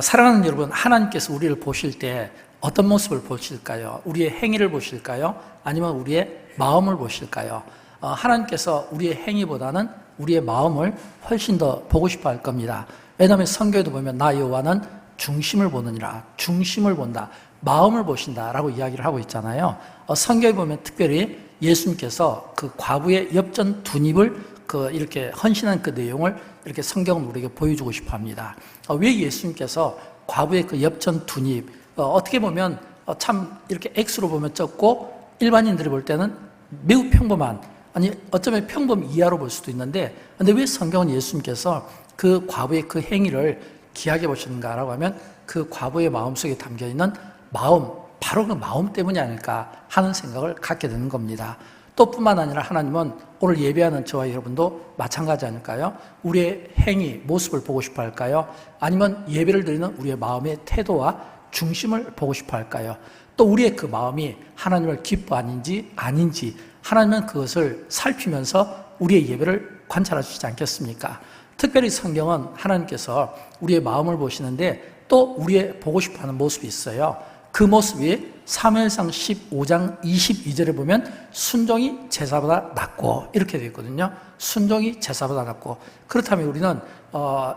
사랑하는 여러분, 하나님께서 우리를 보실 때 어떤 모습을 보실까요? 우리의 행위를 보실까요? 아니면 우리의 마음을 보실까요? 하나님께서 우리의 행위보다는 우리의 마음을 훨씬 더 보고 싶어 할 겁니다. 왜냐하면 성경에도 보면 나 여호와는 중심을 보느니라, 중심을 본다, 마음을 보신다라고 이야기를 하고 있잖아요. 성경에 보면 특별히 예수님께서 그 과부의 엽전 두 입을 이렇게 헌신한 그 내용을 이렇게 성경은 우리에게 보여주고 싶어 합니다. 왜 예수님께서 과부의 그 엽전 두 입, 어떻게 보면 참 이렇게 X로 보면 적고 일반인들이 볼 때는 매우 평범한, 아니 어쩌면 평범 이하로 볼 수도 있는데, 근데 왜 성경은 예수님께서 그 과부의 그 행위를 귀하게 보시는가라고 하면 그 과부의 마음속에 담겨있는 마음, 바로 그 마음 때문이 아닐까 하는 생각을 갖게 되는 겁니다. 또 뿐만 아니라 하나님은 오늘 예배하는 저와 여러분도 마찬가지 아닐까요? 우리의 행위, 모습을 보고 싶어 할까요? 아니면 예배를 드리는 우리의 마음의 태도와 중심을 보고 싶어 할까요? 또 우리의 그 마음이 하나님을 기뻐하는지 아닌지 하나님은 그것을 살피면서 우리의 예배를 관찰하시지 않겠습니까? 특별히 성경은 하나님께서 우리의 마음을 보시는데 또 우리의 보고 싶어하는 모습이 있어요. 그 모습이 사무엘상 15장 22절에 보면 순종이 제사보다 낫고 이렇게 되어 있거든요. 순종이 제사보다 낫고. 그렇다면 우리는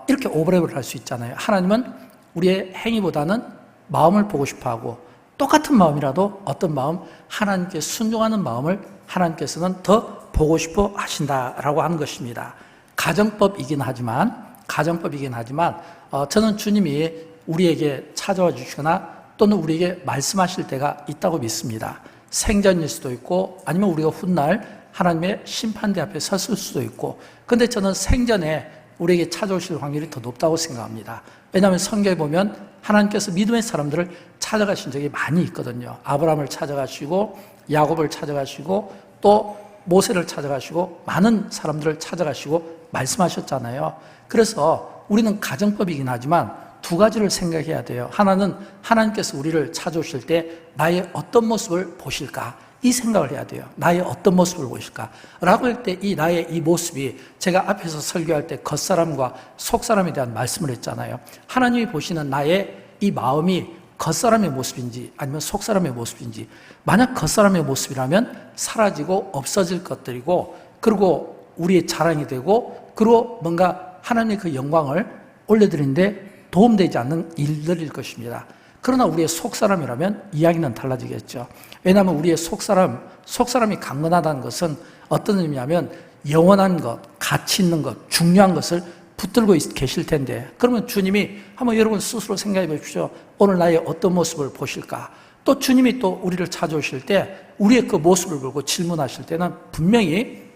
이렇게 오버랩을 할 수 있잖아요. 하나님은 우리의 행위보다는 마음을 보고 싶어하고, 똑같은 마음이라도 어떤 마음, 하나님께 순종하는 마음을 하나님께서는 더 보고 싶어 하신다라고 하는 것입니다. 가정법이긴 하지만 저는 주님이 우리에게 찾아와 주시거나 또는 우리에게 말씀하실 때가 있다고 믿습니다. 생전일 수도 있고 아니면 우리가 훗날 하나님의 심판대 앞에 섰을 수도 있고, 근데 저는 생전에 우리에게 찾아오실 확률이 더 높다고 생각합니다. 왜냐하면 성경에 보면 하나님께서 믿음의 사람들을 찾아가신 적이 많이 있거든요. 아브라함을 찾아가시고 야곱을 찾아가시고 또 모세를 찾아가시고 많은 사람들을 찾아가시고 말씀하셨잖아요. 그래서 우리는 가정법이긴 하지만 두 가지를 생각해야 돼요. 하나는 하나님께서 우리를 찾아오실 때 나의 어떤 모습을 보실까? 이 생각을 해야 돼요. 나의 어떤 모습을 보실까? 라고 할 때 이 나의 이 모습이, 제가 앞에서 설교할 때 겉사람과 속사람에 대한 말씀을 했잖아요. 하나님이 보시는 나의 이 마음이 겉사람의 모습인지 아니면 속사람의 모습인지, 만약 겉사람의 모습이라면 사라지고 없어질 것들이고, 그리고 우리의 자랑이 되고, 그리고 뭔가 하나님의 그 영광을 올려드리는데 도움되지 않는 일들일 것입니다. 그러나 우리의 속사람이라면 이야기는 달라지겠죠. 왜냐하면 우리의 속사람이 강건하다는 것은 어떤 의미냐면 영원한 것, 가치 있는 것, 중요한 것을 붙들고 계실 텐데, 그러면 주님이 한번 여러분 스스로 생각해 보십시오. 오늘 나의 어떤 모습을 보실까? 또 주님이 또 우리를 찾아오실 때 우리의 그 모습을 보고 질문하실 때는 분명히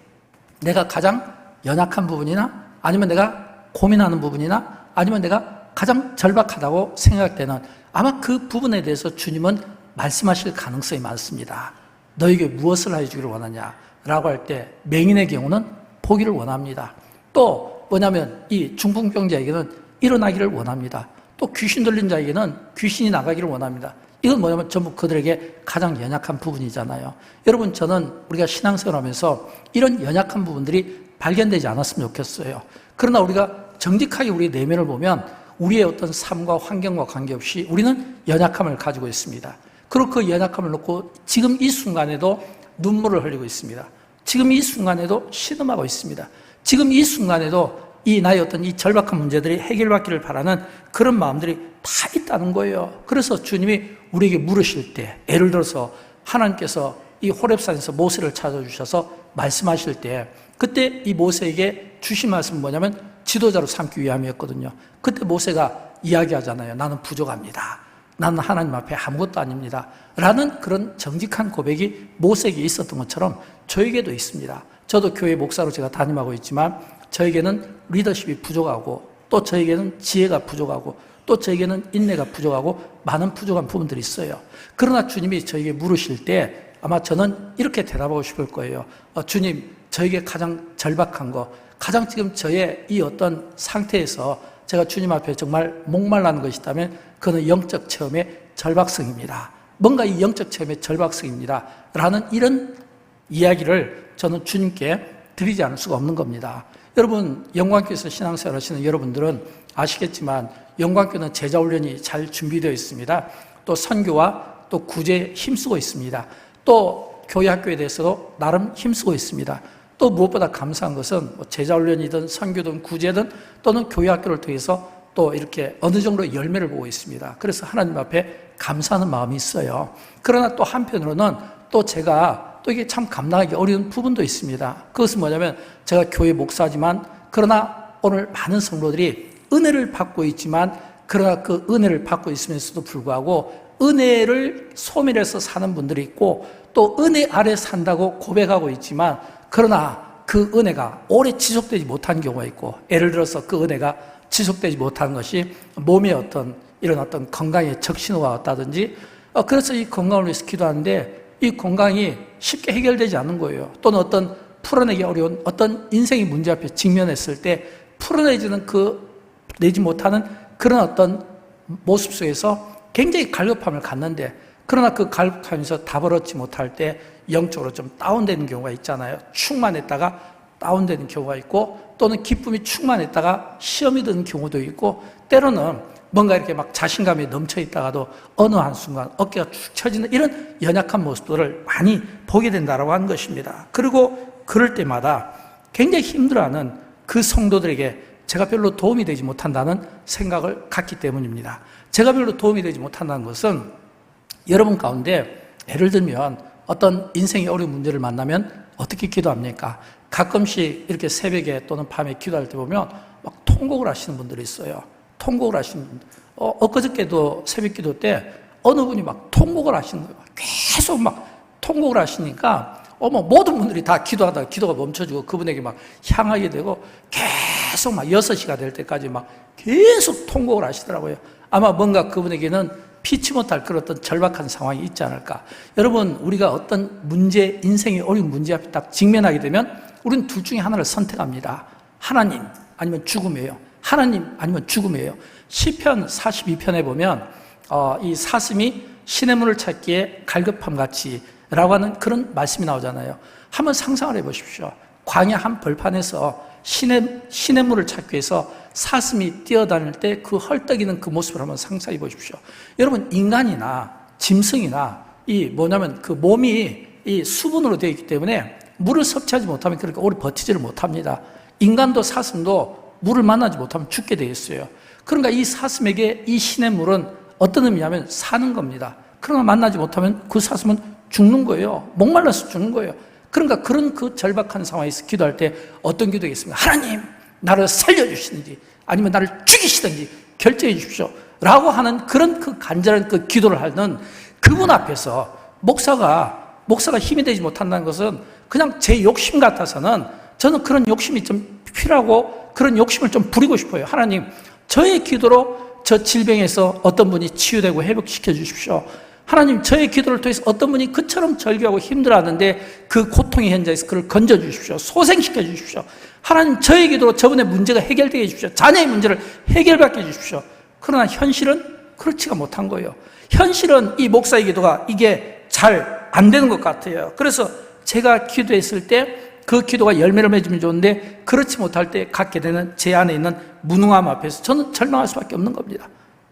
내가 가장 연약한 부분이나 아니면 내가 고민하는 부분이나 아니면 내가 가장 절박하다고 생각되는, 아마 그 부분에 대해서 주님은 말씀하실 가능성이 많습니다. 너에게 무엇을 해주기를 원하냐? 라고 할 때 맹인의 경우는 보기를 원합니다. 또 뭐냐면 이 중풍병자에게는 일어나기를 원합니다. 또 귀신 들린 자에게는 귀신이 나가기를 원합니다. 이건 뭐냐면 전부 그들에게 가장 연약한 부분이잖아요. 여러분, 저는 우리가 신앙생활하면서 이런 연약한 부분들이 발견되지 않았으면 좋겠어요. 그러나 우리가 정직하게 우리의 내면을 보면 우리의 어떤 삶과 환경과 관계없이 우리는 연약함을 가지고 있습니다. 그리고 그 연약함을 놓고 지금 이 순간에도 눈물을 흘리고 있습니다. 지금 이 순간에도 신음하고 있습니다. 지금 이 순간에도 이 나의 어떤 이 절박한 문제들이 해결받기를 바라는 그런 마음들이 다 있다는 거예요. 그래서 주님이 우리에게 물으실 때, 예를 들어서 하나님께서 이 호렙산에서 모세를 찾아주셔서 말씀하실 때, 그때 이 모세에게 주신 말씀은 뭐냐면 지도자로 삼기 위함이었거든요. 그때 모세가 이야기하잖아요. 나는 부족합니다. 나는 하나님 앞에 아무것도 아닙니다. 라는 그런 정직한 고백이 모세에게 있었던 것처럼 저에게도 있습니다. 저도 교회 목사로 제가 담임하고 있지만 저에게는 리더십이 부족하고, 또 저에게는 지혜가 부족하고, 또 저에게는 인내가 부족하고 많은 부족한 부분들이 있어요. 그러나 주님이 저에게 물으실 때 아마 저는 이렇게 대답하고 싶을 거예요. 주님, 저에게 가장 절박한 거, 가장 지금 저의 이 어떤 상태에서 제가 주님 앞에 정말 목말라는 것이 있다면 그는 영적 체험의 절박성입니다. 뭔가 이 영적 체험의 절박성입니다. 라는 이런 이야기를 저는 주님께 드리지 않을 수가 없는 겁니다. 여러분, 영광교회에서 신앙생활 하시는 여러분들은 아시겠지만 영광교는 제자훈련이 잘 준비되어 있습니다. 또 선교와 또 구제에 힘쓰고 있습니다. 또 교회 학교에 대해서도 나름 힘쓰고 있습니다. 또 무엇보다 감사한 것은 제자훈련이든 선교든 구제든 또는 교회 학교를 통해서 또 이렇게 어느 정도 열매를 보고 있습니다. 그래서 하나님 앞에 감사하는 마음이 있어요. 그러나 또 한편으로는 또 제가 또 이게 참 감당하기 어려운 부분도 있습니다. 그것은 뭐냐면 제가 교회 목사지만 그러나 오늘 많은 성도들이 은혜를 받고 있지만 그러나 그 은혜를 받고 있으면서도 불구하고 은혜를 소멸해서 사는 분들이 있고 또 은혜 아래 산다고 고백하고 있지만 그러나 그 은혜가 오래 지속되지 못한 경우가 있고 예를 들어서 그 은혜가 지속되지 못하는 것이 몸의 이런 건강에 적신호가 왔다든지 그래서 이 건강을 위해서 기도하는데 이 건강이 쉽게 해결되지 않는 거예요. 또는 어떤 풀어내기 어려운 어떤 인생의 문제 앞에 직면했을 때 내지 못하는 그런 어떤 모습 속에서 굉장히 갈급함을 갖는데 그러나 그 갈급하면서 답을 얻지 못할 때 영적으로 좀 다운되는 경우가 있잖아요. 충만했다가 다운되는 경우가 있고 또는 기쁨이 충만했다가 시험이 드는 경우도 있고 때로는 뭔가 이렇게 막 자신감이 넘쳐 있다가도 어느 한순간 어깨가 축 처지는 이런 연약한 모습들을 많이 보게 된다고 하는 것입니다. 그리고 그럴 때마다 굉장히 힘들어하는 그 성도들에게 제가 별로 도움이 되지 못한다는 생각을 갖기 때문입니다. 제가 별로 도움이 되지 못한다는 것은 여러분 가운데 예를 들면 어떤 인생의 어려운 문제를 만나면 어떻게 기도합니까? 가끔씩 이렇게 새벽에 또는 밤에 기도할 때 보면 막 통곡을 하시는 분들이 있어요. 통곡을 하시는 분들. 엊그저께도 새벽 기도 때 어느 분이 막 통곡을 하시는 거예요. 계속 막 통곡을 하시니까 모든 분들이 다 기도하다가 기도가 멈춰지고 그분에게 막 향하게 되고 계속 막 6시가 될 때까지 막 계속 통곡을 하시더라고요. 아마 뭔가 그분에게는 피치 못할 그런 어떤 절박한 상황이 있지 않을까. 여러분, 우리가 어떤 문제, 인생의 어려운 문제 앞에 딱 직면하게 되면 우리는 둘 중에 하나를 선택합니다. 하나님 아니면 죽음이에요. 하나님 아니면 죽음이에요. 시편 42편에 보면 이 사슴이 신의 문을 찾기에 갈급함 같이 라고 하는 그런 말씀이 나오잖아요. 한번 상상을 해보십시오. 광야 한 벌판에서 신의 물을 찾기 위해서 사슴이 뛰어다닐 때 그 헐떡이는 그 모습을 한번 상상해 보십시오. 여러분, 인간이나 짐승이나 그 몸이 이 수분으로 되어 있기 때문에 물을 섭취하지 못하면 그렇게 오래 버티지를 못합니다. 인간도 사슴도 물을 만나지 못하면 죽게 되어 있어요. 그러니까 이 사슴에게 이 신의 물은 어떤 의미냐면 사는 겁니다. 그러나 만나지 못하면 그 사슴은 죽는 거예요. 목말라서 죽는 거예요. 그러니까 그런 그 절박한 상황에서 기도할 때 어떤 기도겠습니까? 하나님, 나를 살려주시든지 아니면 나를 죽이시든지 결정해 주십시오 라고 하는 그런 그 간절한 그 기도를 하는 그분 앞에서 목사가 힘이 되지 못한다는 것은 그냥 제 욕심 같아서는 저는 그런 욕심이 좀 필요하고 그런 욕심을 좀 부리고 싶어요. 하나님, 저의 기도로 저 질병에서 어떤 분이 치유되고 회복시켜 주십시오. 하나님, 저의 기도를 통해서 어떤 분이 그처럼 절규하고 힘들어하는데 그 고통의 현장에서 그를 건져주십시오. 소생시켜 주십시오. 하나님, 저의 기도로 저분의 문제가 해결되게 해주십시오. 자녀의 문제를 해결받게 해주십시오. 그러나 현실은 그렇지가 못한 거예요. 현실은 이 목사의 기도가 이게 잘 안 되는 것 같아요. 그래서 제가 기도했을 때 그 기도가 열매를 맺으면 좋은데 그렇지 못할 때 갖게 되는 제 안에 있는 무능함 앞에서 저는 절망할 수밖에 없는 겁니다.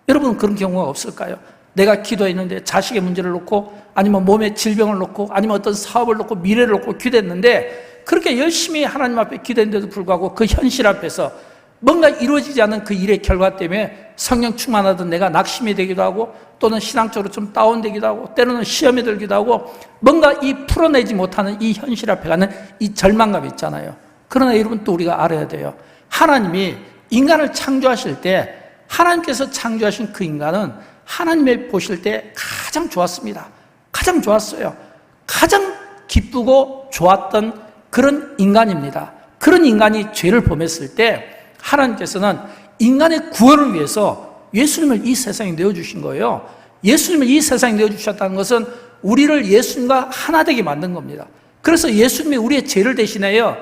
여러분은 그런 경우가 없을까요? 내가 기도했는데 자식의 문제를 놓고 아니면 몸의 질병을 놓고 아니면 어떤 사업을 놓고 미래를 놓고 기도했는데 그렇게 열심히 하나님 앞에 기도했는데도 불구하고 그 현실 앞에서 뭔가 이루어지지 않는 그 일의 결과 때문에 성령 충만하던 내가 낙심이 되기도 하고 또는 신앙적으로 좀 다운되기도 하고 때로는 시험에 들기도 하고 뭔가 이 풀어내지 못하는 이 현실 앞에 가는 이 절망감이 있잖아요. 그러나 여러분 또 우리가 알아야 돼요. 하나님이 인간을 창조하실 때 하나님께서 창조하신 그 인간은 하나님이 보실 때 가장 좋았습니다. 가장 좋았어요. 가장 기쁘고 좋았던 그런 인간입니다. 그런 인간이 죄를 범했을 때 하나님께서는 인간의 구원을 위해서 예수님을 이 세상에 내어주신 거예요. 예수님을 이 세상에 내어주셨다는 것은 우리를 예수님과 하나 되게 만든 겁니다. 그래서 예수님이 우리의 죄를 대신하여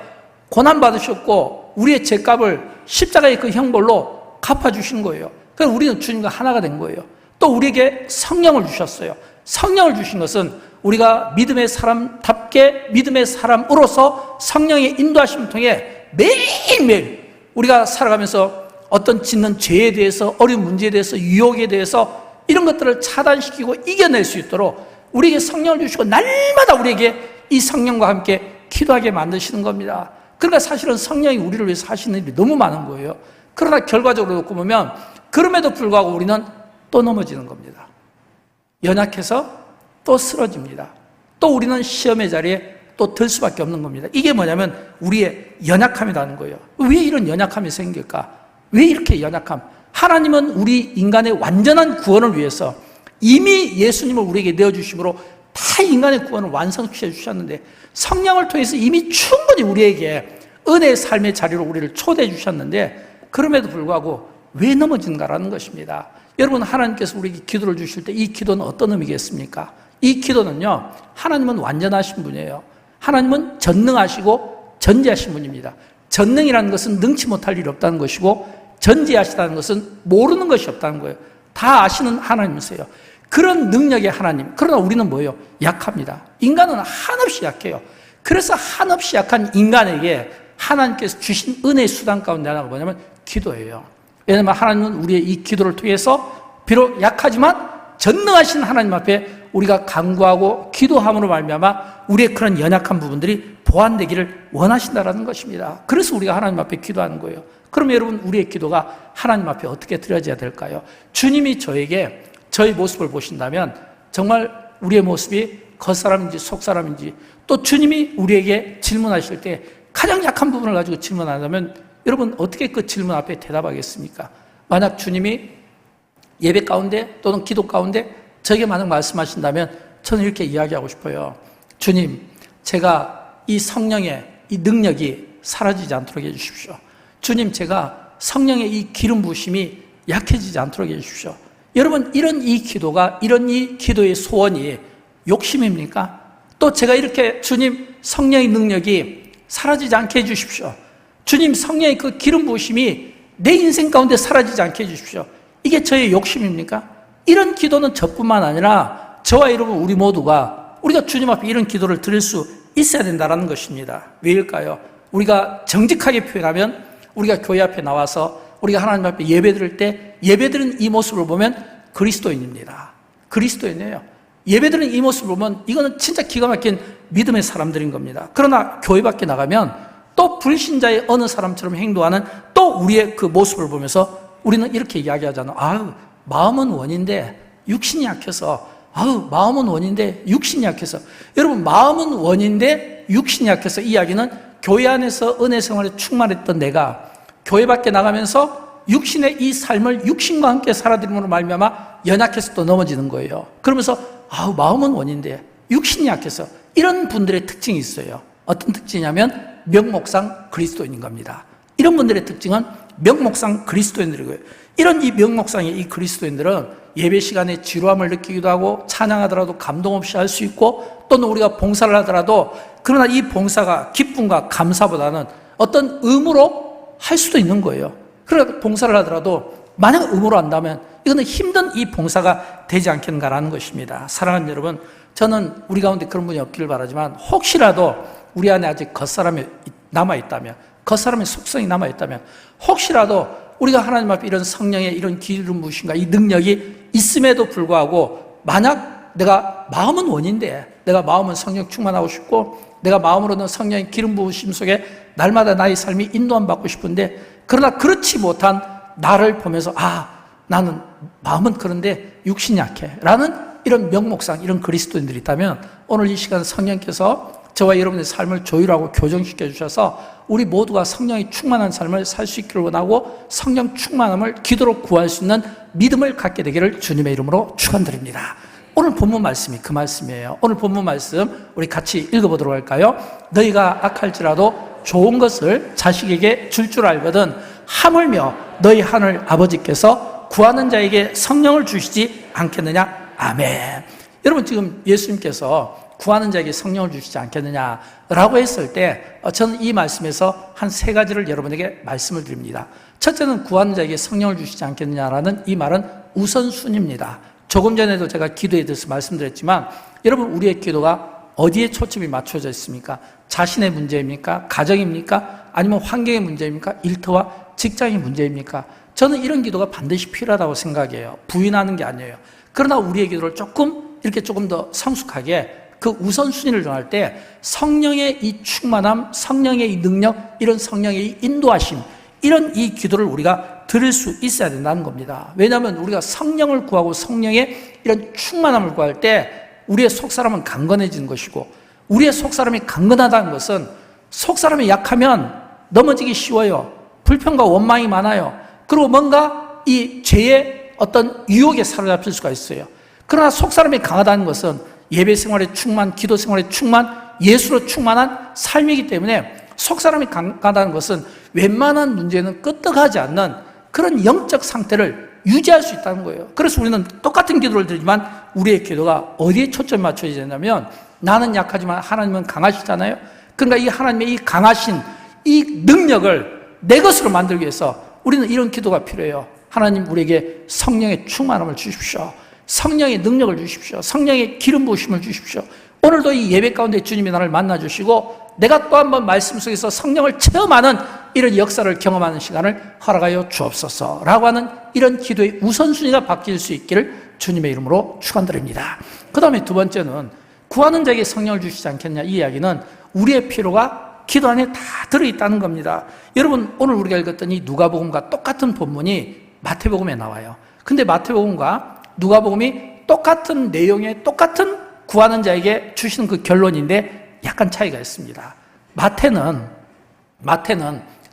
고난받으셨고 우리의 죄값을 십자가의 그 형벌로 갚아주신 거예요. 그래서 우리는 주님과 하나가 된 거예요. 또 우리에게 성령을 주셨어요. 성령을 주신 것은 우리가 믿음의 사람답게 믿음의 사람으로서 성령의 인도하심을 통해 매일매일 우리가 살아가면서 어떤 짓는 죄에 대해서, 어려운 문제에 대해서, 유혹에 대해서 이런 것들을 차단시키고 이겨낼 수 있도록 우리에게 성령을 주시고 날마다 우리에게 이 성령과 함께 기도하게 만드시는 겁니다. 그러니까 사실은 성령이 우리를 위해서 하시는 일이 너무 많은 거예요. 그러나 결과적으로 놓고 보면 그럼에도 불구하고 우리는 또 넘어지는 겁니다. 연약해서 또 쓰러집니다. 또 우리는 시험의 자리에 또 들 수밖에 없는 겁니다. 이게 뭐냐면 우리의 연약함이라는 거예요. 왜 이런 연약함이 생길까? 왜 이렇게 연약함? 하나님은 우리 인간의 완전한 구원을 위해서 이미 예수님을 우리에게 내어주심으로 다 인간의 구원을 완성시켜 주셨는데 성령을 통해서 이미 충분히 우리에게 은혜의 삶의 자리로 우리를 초대해 주셨는데 그럼에도 불구하고 왜 넘어지는가라는 것입니다. 여러분, 하나님께서 우리에게 기도를 주실 때 이 기도는 어떤 의미겠습니까? 이 기도는요, 하나님은 완전하신 분이에요. 하나님은 전능하시고 전지하신 분입니다. 전능이라는 것은 능치 못할 일이 없다는 것이고 전지하시다는 것은 모르는 것이 없다는 거예요. 다 아시는 하나님이세요. 그런 능력의 하나님. 그러나 우리는 뭐예요? 약합니다. 인간은 한없이 약해요. 그래서 한없이 약한 인간에게 하나님께서 주신 은혜의 수단 가운데 하나가 뭐냐면 기도예요. 왜냐하면 하나님은 우리의 이 기도를 통해서 비록 약하지만 전능하신 하나님 앞에 우리가 간구하고 기도함으로 말미암아 우리의 그런 연약한 부분들이 보완되기를 원하신다라는 것입니다. 그래서 우리가 하나님 앞에 기도하는 거예요. 그럼 여러분, 우리의 기도가 하나님 앞에 어떻게 드려져야 될까요? 주님이 저에게 저의 모습을 보신다면 정말 우리의 모습이 겉사람인지 속사람인지, 또 주님이 우리에게 질문하실 때 가장 약한 부분을 가지고 질문한다면 여러분 어떻게 그 질문 앞에 대답하겠습니까? 만약 주님이 예배 가운데 또는 기도 가운데 저에게 만약 말씀하신다면 저는 이렇게 이야기하고 싶어요. 주님, 제가 이 성령의 이 능력이 사라지지 않도록 해주십시오. 주님, 제가 성령의 이 기름 부으심이 약해지지 않도록 해주십시오. 여러분, 이런 이 기도가, 이런 이 기도의 소원이 욕심입니까? 또 제가 이렇게 주님, 성령의 능력이 사라지지 않게 해주십시오. 주님, 성령의 그 기름 부으심이 내 인생 가운데 사라지지 않게 해주십시오. 이게 저의 욕심입니까? 이런 기도는 저뿐만 아니라 저와 여러분 우리 모두가 우리가 주님 앞에 이런 기도를 드릴 수 있어야 된다는 것입니다. 왜일까요? 우리가 정직하게 표현하면 우리가 교회 앞에 나와서 우리가 하나님 앞에 예배 드릴 때 예배드리는 이 모습을 보면 그리스도인입니다. 그리스도인이에요. 예배드리는 이 모습을 보면 이거는 진짜 기가 막힌 믿음의 사람들인 겁니다. 그러나 교회 밖에 나가면 또 불신자의 어느 사람처럼 행동하는 또 우리의 그 모습을 보면서 우리는 이렇게 이야기하잖아요. 아유, 마음은 원인데 육신이 약해서. 아유, 마음은 원인데 육신이 약해서. 여러분, 마음은 원인데 육신이 약해서 이 이야기는 교회 안에서 은혜 생활에 충만했던 내가 교회 밖에 나가면서 육신의 이 삶을 육신과 함께 살아들임으로 말미암아 연약해서 또 넘어지는 거예요. 그러면서 아우, 마음은 원인데 육신이 약해서. 이런 분들의 특징이 있어요. 어떤 특징이냐면 명목상 그리스도인인 겁니다. 이런 분들의 특징은 명목상 그리스도인들이고요. 이런 이 명목상의 이 그리스도인들은 예배 시간에 지루함을 느끼기도 하고 찬양하더라도 감동 없이 할 수 있고, 또는 우리가 봉사를 하더라도 그러나 이 봉사가 기쁨과 감사보다는 어떤 의무로 할 수도 있는 거예요. 그러나 봉사를 하더라도 만약 의무로 한다면 이거는 힘든 이 봉사가 되지 않겠는가라는 것입니다. 사랑하는 여러분, 저는 우리 가운데 그런 분이 없기를 바라지만 혹시라도 우리 안에 아직 겉사람이 남아있다면, 겉사람의 속성이 남아있다면, 혹시라도 우리가 하나님 앞에 이런 성령의 이런 기름 부으심과 이 능력이 있음에도 불구하고 만약 내가 마음은 원인데, 내가 마음은 성령 충만하고 싶고 내가 마음으로는 성령의 기름 부으심 속에 날마다 나의 삶이 인도함 받고 싶은데, 그러나 그렇지 못한 나를 보면서 나는 마음은 그런데 육신이 약해 라는 이런 명목상 이런 그리스도인들이 있다면 오늘 이 시간 성령께서 저와 여러분의 삶을 조율하고 교정시켜 주셔서 우리 모두가 성령이 충만한 삶을 살 수 있기를 원하고 성령 충만함을 기도로 구할 수 있는 믿음을 갖게 되기를 주님의 이름으로 축원드립니다. 오늘 본문 말씀이 그 말씀이에요. 오늘 본문 말씀 우리 같이 읽어보도록 할까요? 너희가 악할지라도 좋은 것을 자식에게 줄 알거든 하물며 너희 하늘 아버지께서 구하는 자에게 성령을 주시지 않겠느냐? 아멘. 여러분, 지금 예수님께서 구하는 자에게 성령을 주시지 않겠느냐라고 했을 때 저는 이 말씀에서 한 세 가지를 여러분에게 말씀을 드립니다. 첫째는 구하는 자에게 성령을 주시지 않겠느냐라는 이 말은 우선순위입니다. 조금 전에도 제가 기도에 대해서 말씀드렸지만 여러분, 우리의 기도가 어디에 초점이 맞춰져 있습니까? 자신의 문제입니까? 가정입니까? 아니면 환경의 문제입니까? 일터와 직장의 문제입니까? 저는 이런 기도가 반드시 필요하다고 생각해요. 부인하는 게 아니에요. 그러나 우리의 기도를 조금 더 성숙하게 그 우선순위를 정할 때 성령의 이 충만함, 성령의 이 능력, 이런 성령의 이 인도하심, 이런 이 기도를 우리가 드릴 수 있어야 된다는 겁니다. 왜냐하면 우리가 성령을 구하고 성령의 이런 충만함을 구할 때 우리의 속사람은 강건해지는 것이고, 우리의 속사람이 강건하다는 것은 속사람이 약하면 넘어지기 쉬워요. 불평과 원망이 많아요. 그리고 뭔가 이 죄의 어떤 유혹에 사로잡힐 수가 있어요. 그러나 속사람이 강하다는 것은 예배 생활에 충만, 기도 생활에 충만, 예수로 충만한 삶이기 때문에 속사람이 강하다는 것은 웬만한 문제는 끄떡하지 않는 그런 영적 상태를 유지할 수 있다는 거예요. 그래서 우리는 똑같은 기도를 드리지만 우리의 기도가 어디에 초점이 맞춰야 되냐면, 나는 약하지만 하나님은 강하시잖아요. 그러니까 이 하나님의 이 강하신 이 능력을 내 것으로 만들기 위해서 우리는 이런 기도가 필요해요. 하나님, 우리에게 성령의 충만함을 주십시오. 성령의 능력을 주십시오. 성령의 기름 부으심을 주십시오. 오늘도 이 예배 가운데 주님이 나를 만나주시고 내가 또 한 번 말씀 속에서 성령을 체험하는 이런 역사를 경험하는 시간을 허락하여 주옵소서라고 하는 이런 기도의 우선순위가 바뀔 수 있기를 주님의 이름으로 축원드립니다. 그 다음에 두 번째는 구하는 자에게 성령을 주시지 않겠냐, 이 이야기는 우리의 필요가 기도 안에 다 들어있다는 겁니다. 여러분, 오늘 우리가 읽었던 이 누가복음과 똑같은 본문이 마태복음에 나와요. 근데 마태복음과 누가복음이 똑같은 내용의 똑같은 구하는 자에게 주시는 그 결론인데 약간 차이가 있습니다. 마태는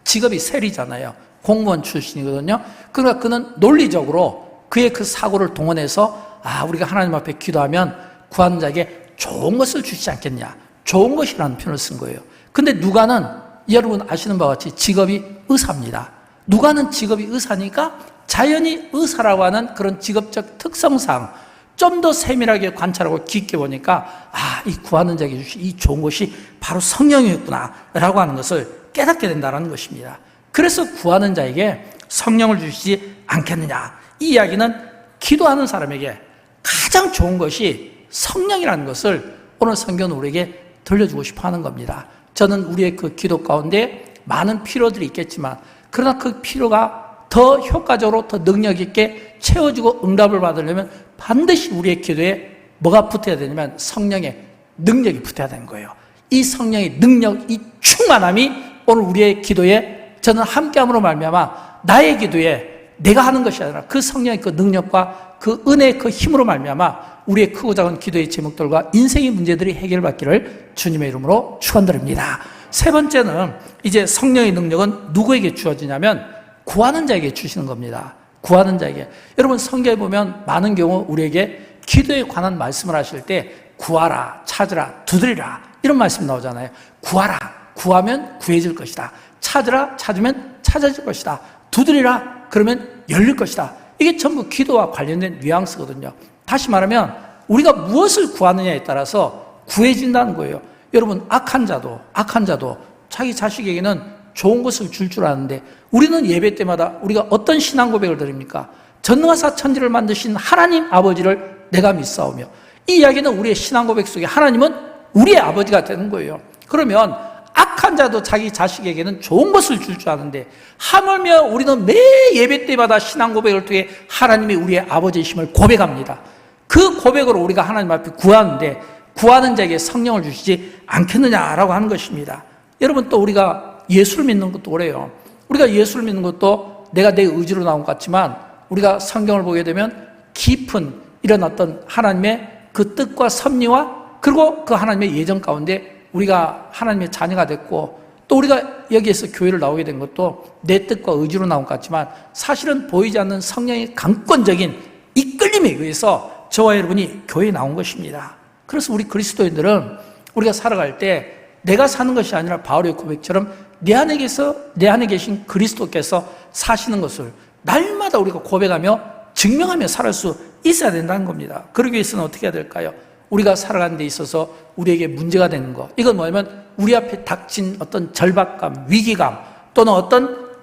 직업이 세리잖아요. 공무원 출신이거든요. 그러니까 그는 논리적으로 그의 그 사고를 동원해서 우리가 하나님 앞에 기도하면 구하는 자에게 좋은 것을 주시지 않겠냐, 좋은 것이라는 표현을 쓴 거예요. 근데 누가는 여러분 아시는 바와 같이 직업이 의사입니다. 누가는 직업이 의사니까 자연히 의사라고 하는 그런 직업적 특성상 좀 더 세밀하게 관찰하고 깊게 보니까 이 구하는 자에게 주신 이 좋은 것이 바로 성령이었구나 라고 하는 것을 깨닫게 된다는 것입니다. 그래서 구하는 자에게 성령을 주시지 않겠느냐, 이 이야기는 기도하는 사람에게 가장 좋은 것이 성령이라는 것을 오늘 성경은 우리에게 들려주고 싶어 하는 겁니다. 저는 우리의 그 기도 가운데 많은 필요들이 있겠지만, 그러나 그 필요가 더 효과적으로 더 능력 있게 채워지고 응답을 받으려면 반드시 우리의 기도에 뭐가 붙어야 되냐면 성령의 능력이 붙어야 되는 거예요. 이 성령의 능력, 이 충만함이 오늘 우리의 기도에 저는 함께함으로 말미암아 나의 기도에 내가 하는 것이 아니라 그 성령의 그 능력과 그 은혜의 그 힘으로 말미암아 우리의 크고 작은 기도의 제목들과 인생의 문제들이 해결받기를 주님의 이름으로 축원드립니다. 세 번째는 이제 성령의 능력은 누구에게 주어지냐면 구하는 자에게 주시는 겁니다. 구하는 자에게. 여러분, 성경에 보면 많은 경우 우리에게 기도에 관한 말씀을 하실 때 구하라, 찾으라, 두드리라 이런 말씀이 나오잖아요. 구하라, 구하면 구해질 것이다. 찾으라, 찾으면 찾아질 것이다. 두드리라, 그러면 열릴 것이다. 이게 전부 기도와 관련된 뉘앙스거든요. 다시 말하면 우리가 무엇을 구하느냐에 따라서 구해진다는 거예요. 여러분, 악한 자도 자기 자식에게는 좋은 것을 줄 아는데 우리는 예배 때마다 우리가 어떤 신앙 고백을 드립니까? 전능하사 천지를 만드신 하나님 아버지를 내가 믿사오며, 이 이야기는 우리의 신앙 고백 속에 하나님은 우리의 아버지가 되는 거예요. 그러면 악한 자도 자기 자식에게는 좋은 것을 줄 아는데 하물며 우리는 매 예배 때마다 신앙 고백을 통해 하나님이 우리의 아버지이심을 고백합니다. 그 고백으로 우리가 하나님 앞에 구하는데 구하는 자에게 성령을 주시지 않겠느냐라고 하는 것입니다. 여러분, 또 우리가 예수를 믿는 것도 그래요. 우리가 예수를 믿는 것도 내가 내 의지로 나온 것 같지만 우리가 성경을 보게 되면 깊은 이런 어떤 하나님의 그 뜻과 섭리와 그리고 그 하나님의 예정 가운데 우리가 하나님의 자녀가 됐고, 또 우리가 여기에서 교회를 나오게 된 것도 내 뜻과 의지로 나온 것 같지만 사실은 보이지 않는 성령의 강권적인 이끌림에 의해서 저와 여러분이 교회에 나온 것입니다. 그래서 우리 그리스도인들은 우리가 살아갈 때 내가 사는 것이 아니라 바울의 고백처럼 내 안에 계신 그리스도께서 사시는 것을 날마다 우리가 고백하며 증명하며 살아갈 수 있어야 된다는 겁니다. 그러기 위해서는 어떻게 해야 될까요? 우리가 살아가는 데 있어서 우리에게 문제가 되는 것, 이건 뭐냐면 우리 앞에 닥친 어떤 절박감, 위기감, 또는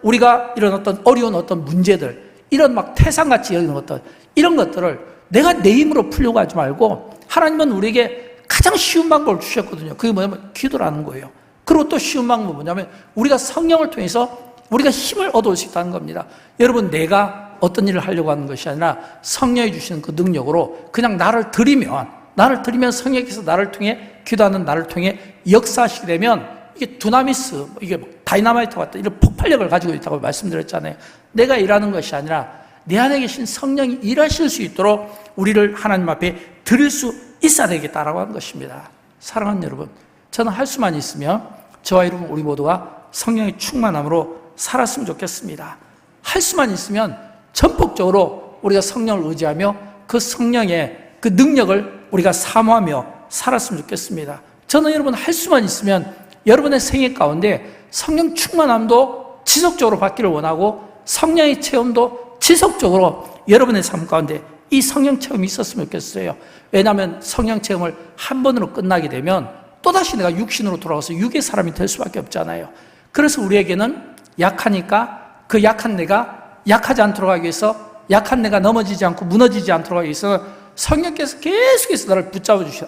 우리가 이런 어떤 어려운 어떤 문제들, 이런 막 태산같이 여기는 것들, 이런 것들을 내가 내 힘으로 풀려고 하지 말고 하나님은 우리에게 가장 쉬운 방법을 주셨거든요. 그게 뭐냐면 기도라는 거예요. 그리고 또 쉬운 방법은 뭐냐면 우리가 성령을 통해서 우리가 힘을 얻을 수 있다는 겁니다. 여러분, 내가 어떤 일을 하려고 하는 것이 아니라 성령이 주시는 그 능력으로 그냥 나를 드리면 성령께서 나를 통해, 기도하는 나를 통해 역사하시게 되면 이게 두나미스, 이게 다이나마이트 같은 이런 폭발력을 가지고 있다고 말씀드렸잖아요. 내가 일하는 것이 아니라 내 안에 계신 성령이 일하실 수 있도록 우리를 하나님 앞에 드릴 수 있어야 되겠다라고 하는 것입니다. 사랑하는 여러분, 저는 할 수만 있으면 저와 여러분 우리 모두가 성령의 충만함으로 살았으면 좋겠습니다. 할 수만 있으면 전폭적으로 우리가 성령을 의지하며 그 성령의 그 능력을 우리가 사모하며 살았으면 좋겠습니다. 저는 여러분 할 수만 있으면 여러분의 생애 가운데 성령 충만함도 지속적으로 받기를 원하고 성령의 체험도 지속적으로 여러분의 삶 가운데 이 성령 체험이 있었으면 좋겠어요. 왜냐하면 성령 체험을 한 번으로 끝나게 되면 또다시 내가 육신으로 돌아와서 육의 사람이 될 수밖에 없잖아요. 그래서 우리에게는 약하니까 그 약한 내가 약하지 않도록 하기 위해서, 약한 내가 넘어지지 않고 무너지지 않도록 하기 위해서 성령께서 계속해서 나를 붙잡아 주셔.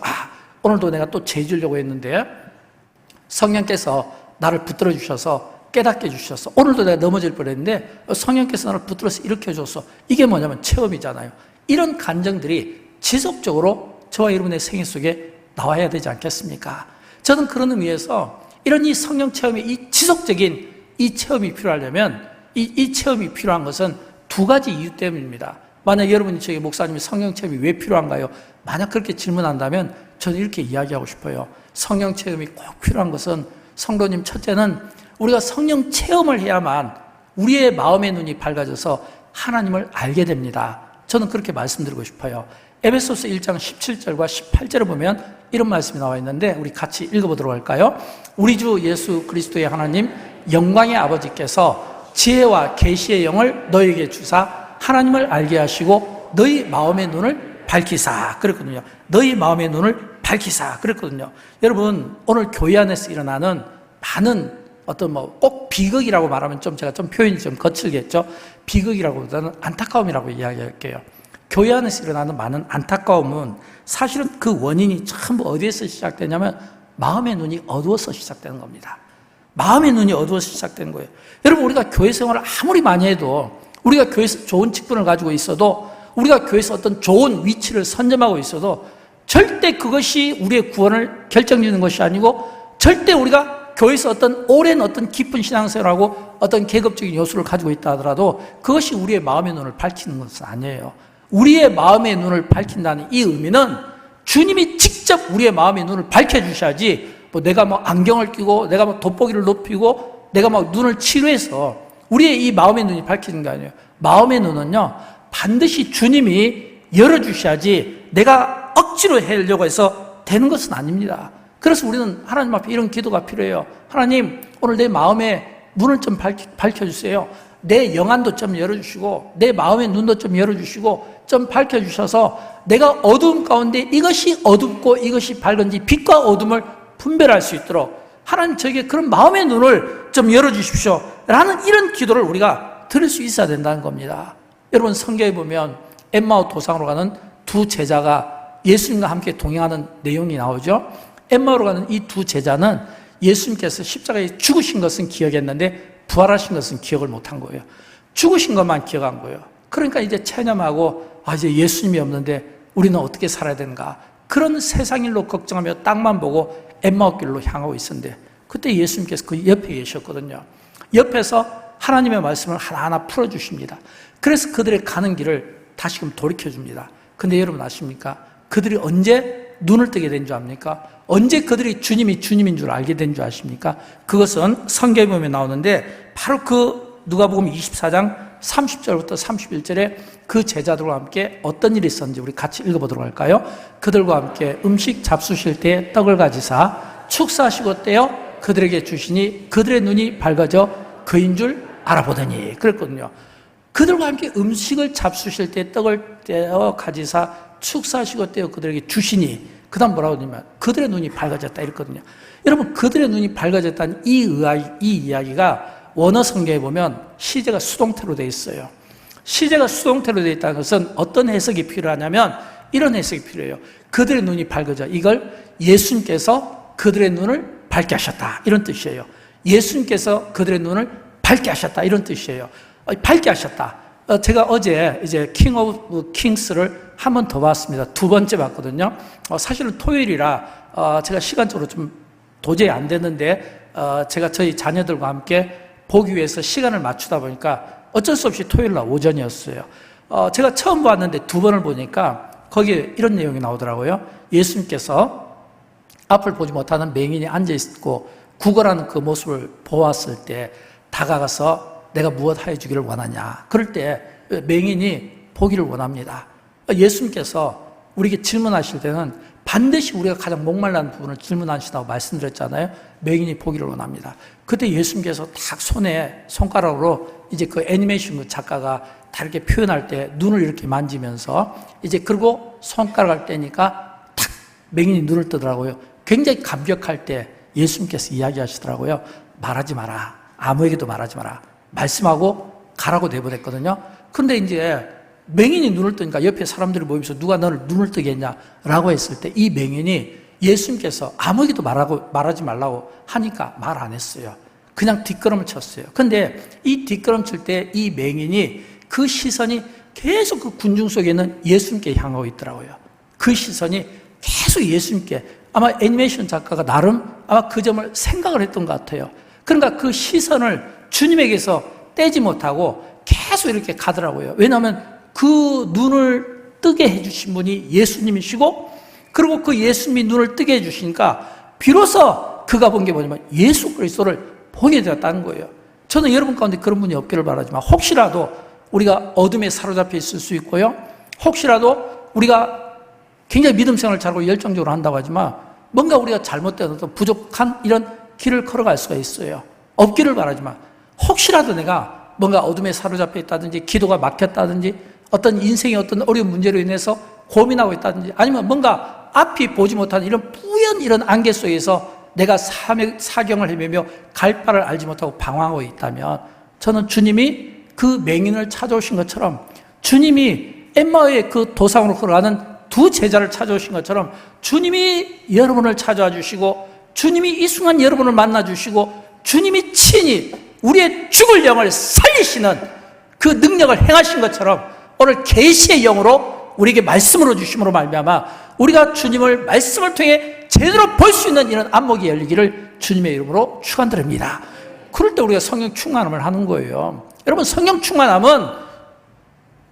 오늘도 내가 또 죄지려고 했는데 성령께서 나를 붙들어 주셔서 깨닫게 해주셔서 오늘도 내가 넘어질 뻔했는데 성령께서 나를 붙들어서 일으켜줘서, 이게 뭐냐면 체험이잖아요. 이런 감정들이 지속적으로 저와 여러분의 생애 속에 나와야 되지 않겠습니까? 저는 그런 의미에서 이런 이 성령 체험의 이 지속적인 이 체험이 필요하려면 이 체험이 필요한 것은 두 가지 이유 때문입니다. 만약 여러분이 저희 목사님이 성령 체험이 왜 필요한가요? 만약 그렇게 질문한다면 저는 이렇게 이야기하고 싶어요. 성령 체험이 꼭 필요한 것은, 성도님, 첫째는 우리가 성령 체험을 해야만 우리의 마음의 눈이 밝아져서 하나님을 알게 됩니다. 저는 그렇게 말씀드리고 싶어요. 에베소서 1장 17절과 18절을 보면 이런 말씀이 나와 있는데 우리 같이 읽어보도록 할까요? 우리 주 예수 그리스도의 하나님 영광의 아버지께서 지혜와 계시의 영을 너희에게 주사 하나님을 알게 하시고 너희 마음의 눈을 밝히사 그랬거든요. 너희 마음의 눈을 밝히사 그랬거든요. 여러분, 오늘 교회 안에서 일어나는 많은 어떤 꼭 비극이라고 말하면 제가 표현이 좀 거칠겠죠. 비극이라고보다는 안타까움이라고 이야기할게요. 교회 안에서 일어나는 많은 안타까움은 사실은 그 원인이 전부 어디에서 시작되냐면 마음의 눈이 어두워서 시작되는 겁니다. 마음의 눈이 어두워서 시작되는 거예요. 여러분, 우리가 교회 생활을 아무리 많이 해도, 우리가 교회에서 좋은 직분을 가지고 있어도, 우리가 교회에서 어떤 좋은 위치를 선점하고 있어도 절대 그것이 우리의 구원을 결정짓는 것이 아니고, 절대 우리가 교회에서 어떤 오랜 어떤 깊은 신앙생활하고 어떤 계급적인 요소를 가지고 있다 하더라도 그것이 우리의 마음의 눈을 밝히는 것은 아니에요. 우리의 마음의 눈을 밝힌다는 이 의미는 주님이 직접 우리의 마음의 눈을 밝혀주셔야지, 내가 안경을 끼고 내가 돋보기를 높이고 내가 눈을 치료해서 우리의 이 마음의 눈이 밝히는 게 아니에요. 마음의 눈은요, 반드시 주님이 열어주셔야지 내가 억지로 하려고 해서 되는 것은 아닙니다. 그래서 우리는 하나님 앞에 이런 기도가 필요해요. 하나님, 오늘 내 마음의 눈을 좀 밝혀주세요. 내 영안도 좀 열어주시고 내 마음의 눈도 좀 열어주시고 좀 밝혀주셔서 내가 어두움 가운데 이것이 어둡고 이것이 밝은지, 빛과 어둠을 분별할 수 있도록 하나님 저에게 그런 마음의 눈을 좀 열어주십시오 라는 이런 기도를 우리가 드릴 수 있어야 된다는 겁니다. 여러분, 성경에 보면 엠마오 도상으로 가는 두 제자가 예수님과 함께 동행하는 내용이 나오죠. 엠마오로 가는 이 두 제자는 예수님께서 십자가에 죽으신 것은 기억했는데 부활하신 것은 기억을 못한 거예요. 죽으신 것만 기억한 거예요. 그러니까 이제 체념하고 이제 예수님이 없는데 우리는 어떻게 살아야 되는가, 그런 세상 일로 걱정하며 땅만 보고 엠마오 길로 향하고 있었는데 그때 예수님께서 그 옆에 계셨거든요. 옆에서 하나님의 말씀을 하나하나 풀어주십니다. 그래서 그들의 가는 길을 다시금 돌이켜줍니다. 근데 여러분 아십니까? 그들이 언제 눈을 뜨게 된 줄 압니까? 언제 그들이 주님이 주님인 줄 알게 된 줄 아십니까? 그것은 성경에 보면 나오는데 바로 그 누가복음 24장 30절부터 31절에 그 제자들과 함께 어떤 일이 있었는지 우리 같이 읽어보도록 할까요? 그들과 함께 음식 잡수실 때 떡을 가지사 축사하시고 떼어 그들에게 주시니 그들의 눈이 밝아져 그인 줄 알아보더니 그랬거든요. 그들과 함께 음식을 잡수실 때 떡을 떼어 가지사 축사하시고 떼어 그들에게 주시니 그 다음 뭐라고 하냐면 그들의 눈이 밝아졌다 이랬거든요. 여러분, 그들의 눈이 밝아졌다는 이 이야기가 원어 성경에 보면 시제가 수동태로 되어 있어요. 시제가 수동태로 되어 있다는 것은 어떤 해석이 필요하냐면 이런 해석이 필요해요. 그들의 눈이 밝아져. 이걸 예수님께서 그들의 눈을 밝게 하셨다, 이런 뜻이에요. 예수님께서 그들의 눈을 밝게 하셨다, 이런 뜻이에요. 밝게 하셨다. 제가 어제 이제 킹 오브 킹스를 한 번 더 봤습니다. 두 번째 봤거든요. 사실은 토요일이라 제가 시간적으로 좀 도저히 안 됐는데 제가 저희 자녀들과 함께 보기 위해서 시간을 맞추다 보니까 어쩔 수 없이 토요일 날 오전이었어요. 제가 처음 봤는데 두 번을 보니까 거기에 이런 내용이 나오더라고요. 예수님께서 앞을 보지 못하는 맹인이 앉아있고 구걸하는 그 모습을 보았을 때 다가가서 내가 무엇 하여 주기를 원하냐. 그럴 때 맹인이 보기를 원합니다. 예수님께서 우리에게 질문하실 때는 반드시 우리가 가장 목말라는 부분을 질문하시다고 말씀드렸잖아요. 맹인이 보기를 원합니다. 그때 예수님께서 딱 손에 손가락으로 이제 그 애니메이션 그 작가가 다 이렇게 표현할 때 눈을 이렇게 만지면서 이제 그리고 손가락을 떼니까 탁 맹인이 눈을 뜨더라고요. 굉장히 감격할 때 예수님께서 이야기하시더라고요. 말하지 마라. 아무에게도 말하지 마라. 말씀하고 가라고 내보냈거든요. 그런데 이제 맹인이 눈을 뜨니까 옆에 사람들이 모이면서 누가 너를 눈을 뜨게 했냐라고 했을 때 이 맹인이 예수님께서 아무에게도 말하지 말라고 하니까 말 안 했어요. 그냥 뒷걸음을 쳤어요. 근데 이 뒷걸음 칠 때 이 맹인이 그 시선이 계속 그 군중 속에 있는 예수님께 향하고 있더라고요. 그 시선이 계속 예수님께, 아마 애니메이션 작가가 나름 아마 그 점을 생각을 했던 것 같아요. 그러니까 그 시선을 주님에게서 떼지 못하고 계속 이렇게 가더라고요. 왜냐하면 그 눈을 뜨게 해주신 분이 예수님이시고, 그리고 그 예수님이 눈을 뜨게 해주시니까 비로소 그가 본 게 뭐냐면 예수 그리스도를 보게 되었다는 거예요. 저는 여러분 가운데 그런 분이 없기를 바라지만, 혹시라도 우리가 어둠에 사로잡혀 있을 수 있고요, 혹시라도 우리가 굉장히 믿음 생활을 잘하고 열정적으로 한다고 하지만 뭔가 우리가 잘못된 어떤 부족한 이런 길을 걸어갈 수가 있어요. 없기를 바라지만, 혹시라도 내가 뭔가 어둠에 사로잡혀 있다든지 기도가 막혔다든지 어떤 인생의 어떤 어려운 문제로 인해서 고민하고 있다든지, 아니면 뭔가 앞이 보지 못하는 이런 뿌연 이런 안개 속에서 내가 사경을 헤매며 갈 바를 알지 못하고 방황하고 있다면, 저는 주님이 그 맹인을 찾아오신 것처럼, 주님이 엠마오의 그 도상으로 걸어가는 두 제자를 찾아오신 것처럼 주님이 여러분을 찾아와 주시고, 주님이 이 순간 여러분을 만나 주시고, 주님이 친히 우리의 죽을 영을 살리시는 그 능력을 행하신 것처럼 오늘 계시의 영으로 우리에게 말씀으로 주심으로 말미암아 우리가 주님을 말씀을 통해 제대로 볼 수 있는 이런 안목이 열리기를 주님의 이름으로 축원드립니다. 그럴 때 우리가 성령 충만함을 하는 거예요. 여러분, 성령 충만함은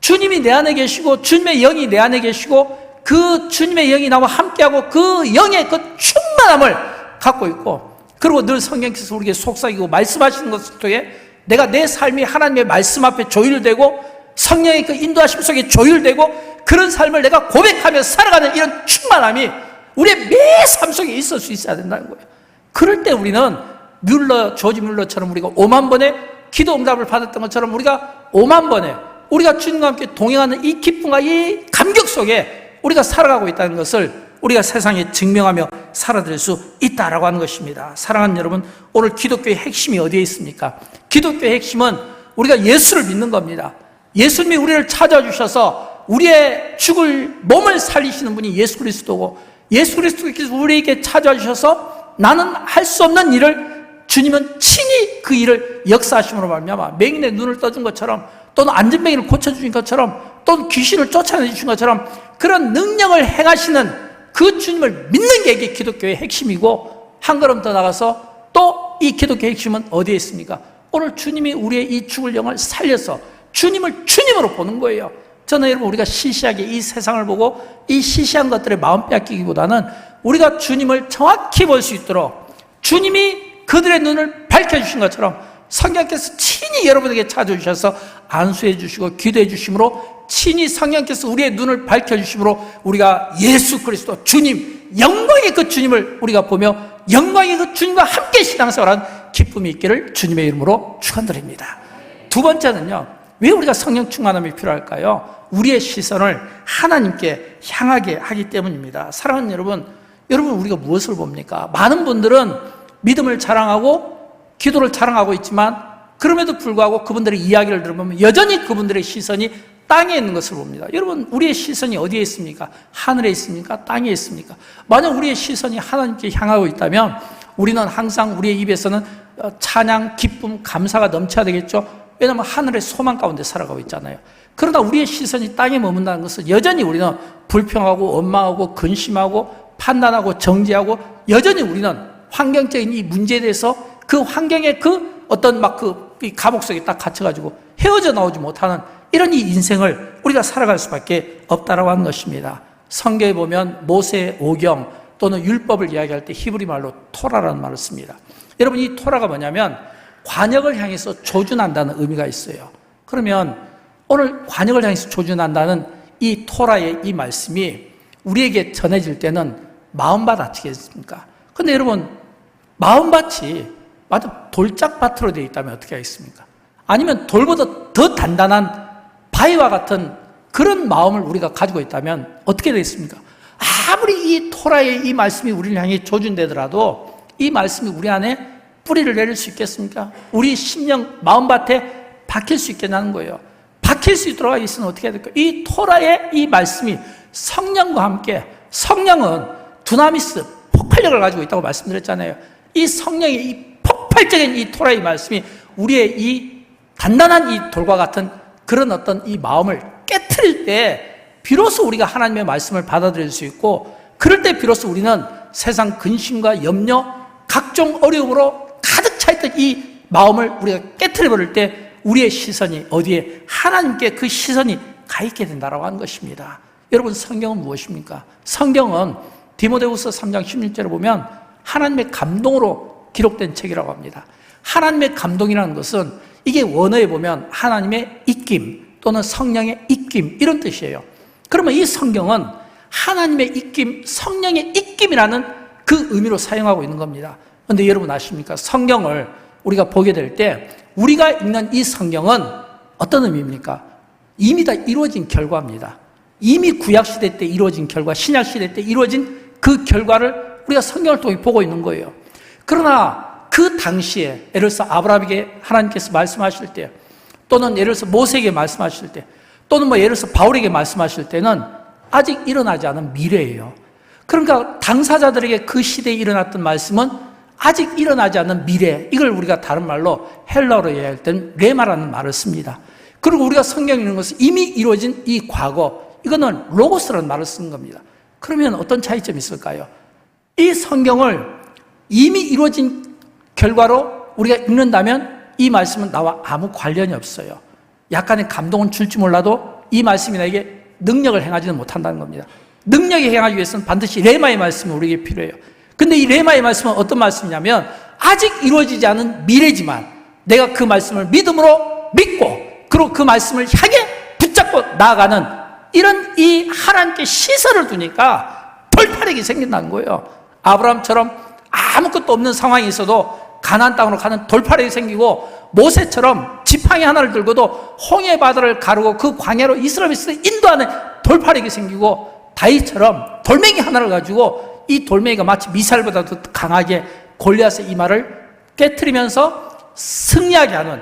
주님이 내 안에 계시고 주님의 영이 내 안에 계시고 그 주님의 영이 나와 함께하고 그 영의 그 충만함을 갖고 있고, 그리고 늘 성령께서 우리에게 속삭이고 말씀하시는 것을 통해 내가 내 삶이 하나님의 말씀 앞에 조율되고 성령의 그 인도하심 속에 조율되고 그런 삶을 내가 고백하며 살아가는 이런 충만함이 우리의 매 삶 속에 있을 수 있어야 된다는 거예요. 그럴 때 우리는 조지 뮬러처럼 우리가 5만 번의 기도 응답을 받았던 것처럼 우리가 5만 번의 우리가 주님과 함께 동행하는 이 기쁨과 이 감격 속에 우리가 살아가고 있다는 것을 우리가 세상에 증명하며 살아들 수 있다라고 하는 것입니다. 사랑하는 여러분, 오늘 기독교의 핵심이 어디에 있습니까? 기독교의 핵심은 우리가 예수를 믿는 겁니다. 예수님이 우리를 찾아와 주셔서 우리의 죽을 몸을 살리시는 분이 예수 그리스도고, 예수 그리스도께서 우리에게 찾아와 주셔서 나는 할 수 없는 일을 주님은 친히 그 일을 역사하심으로 말미암아 맹인의 눈을 떠준 것처럼, 또는 안전뱅이를 고쳐주신 것처럼, 또는 귀신을 쫓아내주신 것처럼 그런 능력을 행하시는 그 주님을 믿는 게 이게 기독교의 핵심이고, 한 걸음 더 나가서 또 이 기독교의 핵심은 어디에 있습니까? 오늘 주님이 우리의 이 죽을 영을 살려서 주님을 주님으로 보는 거예요. 저는 여러분, 우리가 시시하게 이 세상을 보고 이 시시한 것들에 마음 빼앗기기보다는 우리가 주님을 정확히 볼 수 있도록 주님이 그들의 눈을 밝혀주신 것처럼 성령께서 친히 여러분에게 찾아주셔서 안수해 주시고 기도해 주심으로 친히 성령께서 우리의 눈을 밝혀주심으로 우리가 예수 그리스도 주님, 영광의 그 주님을 우리가 보며 영광의 그 주님과 함께 신앙생활하는 기쁨이 있기를 주님의 이름으로 축원드립니다. 두 번째는요, 왜 우리가 성령 충만함이 필요할까요? 우리의 시선을 하나님께 향하게 하기 때문입니다. 사랑하는 여러분, 우리가 무엇을 봅니까? 많은 분들은 믿음을 자랑하고 기도를 자랑하고 있지만 그럼에도 불구하고 그분들의 이야기를 들어보면 여전히 그분들의 시선이 땅에 있는 것을 봅니다. 여러분, 우리의 시선이 어디에 있습니까? 하늘에 있습니까? 땅에 있습니까? 만약 우리의 시선이 하나님께 향하고 있다면 우리는 항상 우리의 입에서는 찬양, 기쁨, 감사가 넘쳐야 되겠죠. 왜냐하면 하늘의 소망 가운데 살아가고 있잖아요. 그러나 우리의 시선이 땅에 머문다는 것은 여전히 우리는 불평하고 원망하고 근심하고 판단하고 정죄하고 여전히 우리는 환경적인 이 문제에 대해서 그 환경의 그 어떤 이 감옥 속에 딱 갇혀가지고 헤어져 나오지 못하는 이런 이 인생을 우리가 살아갈 수밖에 없다라고 하는 것입니다. 성경에 보면 모세의 오경 또는 율법을 이야기할 때 히브리 말로 토라라는 말을 씁니다. 여러분, 이 토라가 뭐냐면 관역을 향해서 조준한다는 의미가 있어요. 그러면 오늘 관역을 향해서 조준한다는 이 토라의 이 말씀이 우리에게 전해질 때는 마음밭 아니겠습니까? 근데 여러분, 마음밭이 마치 돌짝밭으로 되어 있다면 어떻게 하겠습니까? 아니면 돌보다 더 단단한 바위와 같은 그런 마음을 우리가 가지고 있다면 어떻게 되겠습니까? 아무리 이 토라의 이 말씀이 우리를 향해 조준되더라도 이 말씀이 우리 안에 뿌리를 내릴 수 있겠습니까? 우리 심령 마음밭에 박힐 수 있겠냐는 거예요. 박힐 수 있도록 있으면 어떻게 해야 될까요? 이 토라의 이 말씀이 성령과 함께, 성령은 두나미스, 폭발력을 가지고 있다고 말씀드렸잖아요. 이 성령의 이 폭발적인 이 토라의 말씀이 우리의 이 단단한 이 돌과 같은 그런 어떤 이 마음을 깨트릴 때 비로소 우리가 하나님의 말씀을 받아들일 수 있고, 그럴 때 비로소 우리는 세상 근심과 염려, 각종 어려움으로 가득 차있던 이 마음을 우리가 깨트려 버릴 때 우리의 시선이 어디에? 하나님께 그 시선이 가 있게 된다라고 하는 것입니다. 여러분, 성경은 무엇입니까? 성경은 디모데후서 3장 16절에 보면 하나님의 감동으로 기록된 책이라고 합니다. 하나님의 감동이라는 것은 이게 원어에 보면 하나님의 입김 또는 성령의 입김 이런 뜻이에요. 그러면 이 성경은 하나님의 입김, 성령의 입김이라는 그 의미로 사용하고 있는 겁니다. 그런데 여러분 아십니까? 성경을 우리가 보게 될 때 우리가 읽는 이 성경은 어떤 의미입니까? 이미 다 이루어진 결과입니다. 이미 구약시대 때 이루어진 결과, 신약시대 때 이루어진 그 결과를 우리가 성경을 통해 보고 있는 거예요. 그러나 그 당시에 예를 들어서 아브라함에게 하나님께서 말씀하실 때, 또는 예를 들어서 모세에게 말씀하실 때, 또는 예를 들어서 바울에게 말씀하실 때는 아직 일어나지 않은 미래예요. 그러니까 당사자들에게 그 시대에 일어났던 말씀은 아직 일어나지 않은 미래, 이걸 우리가 다른 말로 헬라어로 이야기할 때는 레마라는 말을 씁니다. 그리고 우리가 성경에 있는 것은 이미 이루어진 이 과거, 이거는 로고스라는 말을 쓰는 겁니다. 그러면 어떤 차이점이 있을까요? 이 성경을 이미 이루어진 결과로 우리가 읽는다면 이 말씀은 나와 아무 관련이 없어요. 약간의 감동은 줄지 몰라도 이 말씀이 나에게 능력을 행하지는 못한다는 겁니다. 능력이 행하기 위해서는 반드시 레마의 말씀이 우리에게 필요해요. 근데 이 레마의 말씀은 어떤 말씀이냐면 아직 이루어지지 않은 미래지만 내가 그 말씀을 믿음으로 믿고 그리고 그 말씀을 향해 붙잡고 나아가는 이런 이 하나님께 시선을 두니까 돌파력이 생긴다는 거예요. 아브라함처럼 아무것도 없는 상황이 있어도 가나안 땅으로 가는 돌파력이 생기고, 모세처럼 지팡이 하나를 들고도 홍해 바다를 가르고 그 광야로 이스라엘 백성을 인도하는 돌파력이 생기고, 다윗처럼 돌멩이 하나를 가지고 이 돌멩이가 마치 미사일보다도 강하게 골리앗의 이마를 깨트리면서 승리하게 하는,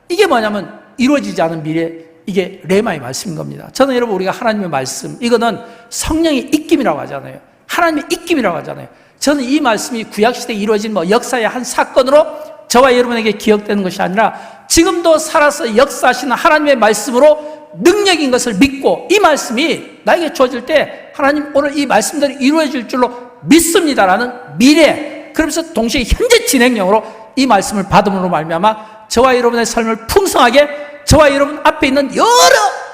이게 뭐냐면 이루어지지 않은 미래, 이게 레마의 말씀인 겁니다. 저는 여러분, 우리가 하나님의 말씀, 이거는 성령의 입김이라고 하잖아요. 하나님의 입김이라고 하잖아요. 저는 이 말씀이 구약시대에 이루어진 역사의 한 사건으로 저와 여러분에게 기억되는 것이 아니라 지금도 살아서 역사하시는 하나님의 말씀으로 능력인 것을 믿고, 이 말씀이 나에게 주어질 때 하나님 오늘 이 말씀들이 이루어질 줄로 믿습니다라는 미래, 그러면서 동시에 현재 진행형으로 이 말씀을 받음으로 말미암아 저와 여러분의 삶을 풍성하게, 저와 여러분 앞에 있는 여러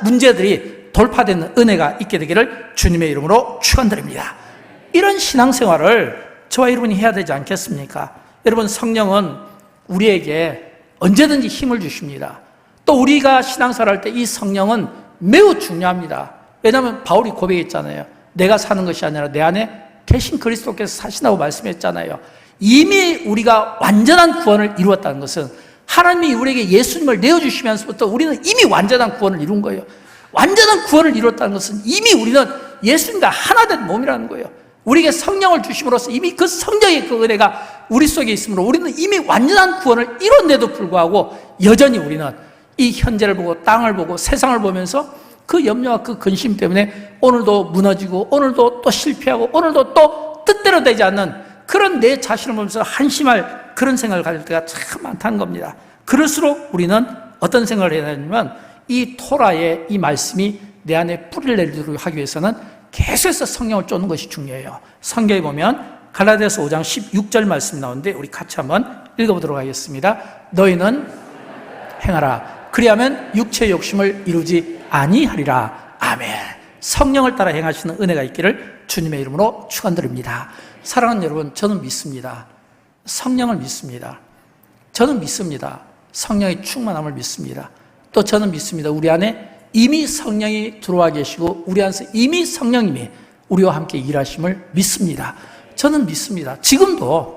문제들이 돌파되는 은혜가 있게 되기를 주님의 이름으로 축원드립니다. 이런 신앙생활을 저와 여러분이 해야 되지 않겠습니까? 여러분, 성령은 우리에게 언제든지 힘을 주십니다. 또 우리가 신앙생활 할 때 이 성령은 매우 중요합니다. 왜냐하면 바울이 고백했잖아요. 내가 사는 것이 아니라 내 안에 계신 그리스도께서 사신다고 말씀했잖아요. 이미 우리가 완전한 구원을 이루었다는 것은 하나님이 우리에게 예수님을 내어주시면서부터 우리는 이미 완전한 구원을 이룬 거예요. 완전한 구원을 이뤘다는 것은 이미 우리는 예수님과 하나 된 몸이라는 거예요. 우리에게 성령을 주심으로써 이미 그 성령의 그 은혜가 우리 속에 있으므로 우리는 이미 완전한 구원을 이뤘는데도 불구하고 여전히 우리는 이 현재를 보고 땅을 보고 세상을 보면서 그 염려와 그 근심 때문에 오늘도 무너지고 오늘도 또 실패하고 오늘도 또 뜻대로 되지 않는 그런 내 자신을 보면서 한심할 그런 생각을 가질 때가 참 많다는 겁니다. 그럴수록 우리는 어떤 생각을 해야 되냐면 이 토라의 이 말씀이 내 안에 뿌리를 내리도록 하기 위해서는 계속해서 성령을 쫓는 것이 중요해요. 성경에 보면 갈라디아서 5장 16절 말씀이 나오는데 우리 같이 한번 읽어보도록 하겠습니다. 너희는 행하라. 그리하면 육체의 욕심을 이루지 아니하리라. 아멘. 성령을 따라 행하시는 은혜가 있기를 주님의 이름으로 축원드립니다. 사랑하는 여러분, 저는 믿습니다. 성령을 믿습니다. 저는 믿습니다. 성령의 충만함을 믿습니다. 또 저는 믿습니다. 우리 안에 이미 성령이 들어와 계시고 우리 안에서 이미 성령님이 우리와 함께 일하심을 믿습니다. 저는 믿습니다. 지금도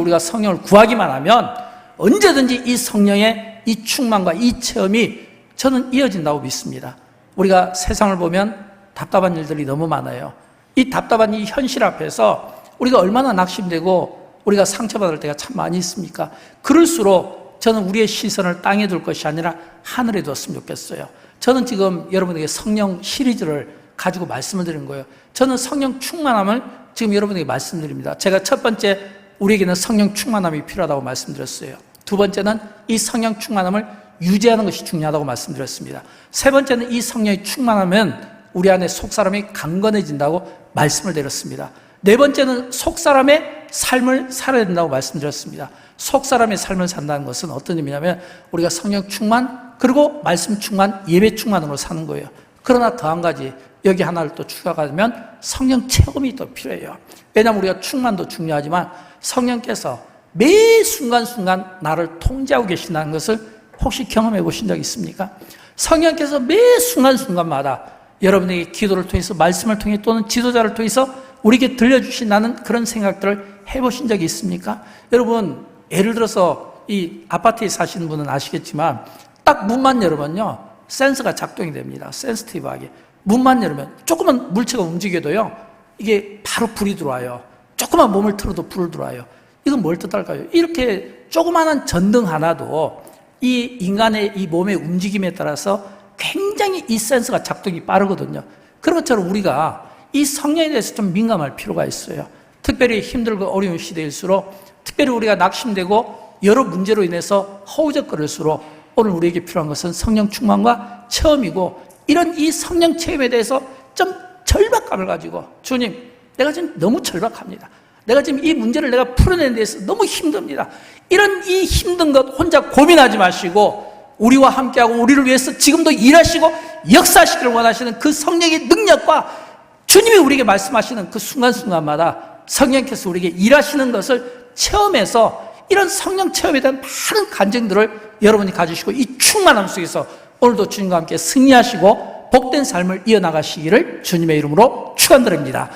우리가 성령을 구하기만 하면 언제든지 이 성령의 이 충만과 이 체험이 저는 이어진다고 믿습니다. 우리가 세상을 보면 답답한 일들이 너무 많아요. 이 답답한 이 현실 앞에서 우리가 얼마나 낙심되고 우리가 상처받을 때가 참 많이 있습니까? 그럴수록 저는 우리의 시선을 땅에 둘 것이 아니라 하늘에 두었으면 좋겠어요. 저는 지금 여러분에게 성령 시리즈를 가지고 말씀을 드리는 거예요. 저는 성령 충만함을 지금 여러분에게 말씀드립니다. 제가 첫 번째 우리에게는 성령 충만함이 필요하다고 말씀드렸어요. 두 번째는 이 성령 충만함을 유지하는 것이 중요하다고 말씀드렸습니다. 세 번째는 이 성령이 충만하면 우리 안에 속사람이 강건해진다고 말씀을 드렸습니다. 네 번째는 속사람의 삶을 살아야 된다고 말씀드렸습니다. 속사람의 삶을 산다는 것은 어떤 의미냐면 우리가 성령 충만 그리고 말씀 충만, 예배 충만으로 사는 거예요. 그러나 더 한 가지 여기 하나를 또 추가하면 성령 체험이 또 필요해요. 왜냐하면 우리가 충만도 중요하지만 성령께서 매 순간순간 나를 통제하고 계신다는 것을 혹시 경험해 보신 적 있습니까? 성령께서 매 순간순간마다 여러분에게 기도를 통해서 말씀을 통해 또는 지도자를 통해서 우리에게 들려주신다는 그런 생각들을 해보신 적이 있습니까? 여러분 예를 들어서 이 아파트에 사시는 분은 아시겠지만 딱 문만 열으면요 센서가 작동이 됩니다. 센스티브하게 문만 열으면 조그만 물체가 움직여도요 이게 바로 불이 들어와요. 조그만 몸을 틀어도 불을 들어와요. 이건 뭘 뜻할까요? 이렇게 조그마한 전등 하나도 이 인간의 이 몸의 움직임에 따라서 굉장히 이 센서가 작동이 빠르거든요. 그런 것처럼 우리가 이 성령에 대해서 좀 민감할 필요가 있어요. 특별히 힘들고 어려운 시대일수록 특별히 우리가 낙심되고 여러 문제로 인해서 허우적거릴수록 오늘 우리에게 필요한 것은 성령 충만과 체험이고 이런 이 성령 체험에 대해서 좀 절박감을 가지고 주님 내가 지금 너무 절박합니다. 내가 지금 이 문제를 내가 풀어내는 데서 너무 힘듭니다. 이런 이 힘든 것 혼자 고민하지 마시고 우리와 함께하고 우리를 위해서 지금도 일하시고 역사하시기를 원하시는 그 성령의 능력과 주님이 우리에게 말씀하시는 그 순간순간마다 성령께서 우리에게 일하시는 것을 체험해서 이런 성령 체험에 대한 많은 간증들을 여러분이 가지시고 이 충만함 속에서 오늘도 주님과 함께 승리하시고 복된 삶을 이어나가시기를 주님의 이름으로 축원드립니다.